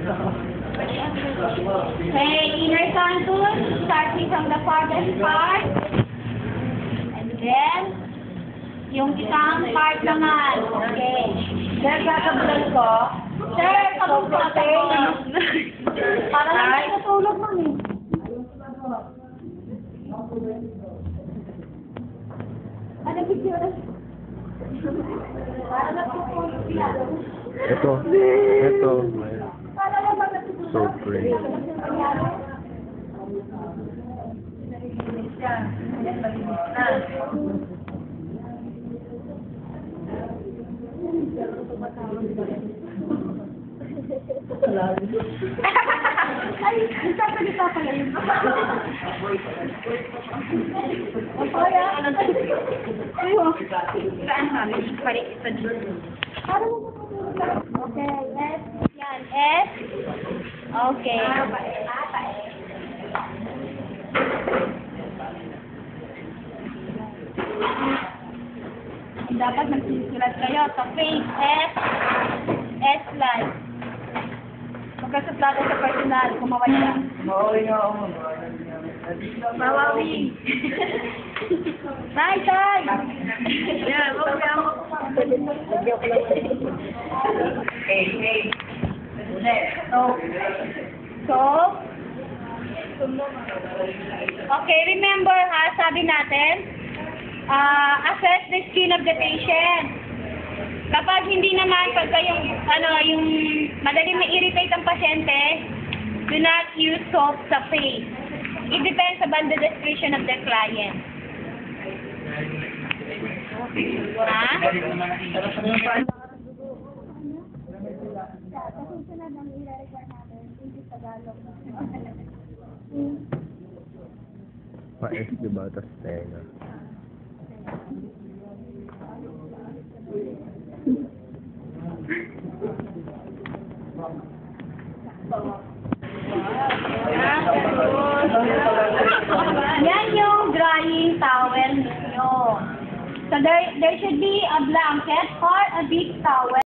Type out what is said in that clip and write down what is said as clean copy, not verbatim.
Okay, inner contour, starting from the farthest part. And then, yung isang part naman. Okay. Sir, kakabulan ko. Sir, kabog ka kayo. Para lang kayo natulog mo eh. Ano video na? Para lang tutulog siya. Ito. Para lang ba natutulog? So pretty. Ay, nagsasalita pala yun. Ang kaya? Ayo. Saan kami? Pari sa dito. Okay, S. Yan, S. Okay. Dapat magsusulat kayo sa face, S. S line. Magkasuplado sa personal, kumaway lang. Mawawi nga ako. Mawawi. Tay, tay! Yan, mawawi ako. Hey. So, okay, remember ha, sabi natin, assess the skin of the patient. Kapag hindi naman, pagka yung madaling ma-irritate ang pasyente, do not use soap sa face. It depends upon the discretion of the client. Ha? Pa-S diba? Tas tenga. Yan yung drying towel ninyo. So there should be a blanket or a big towel.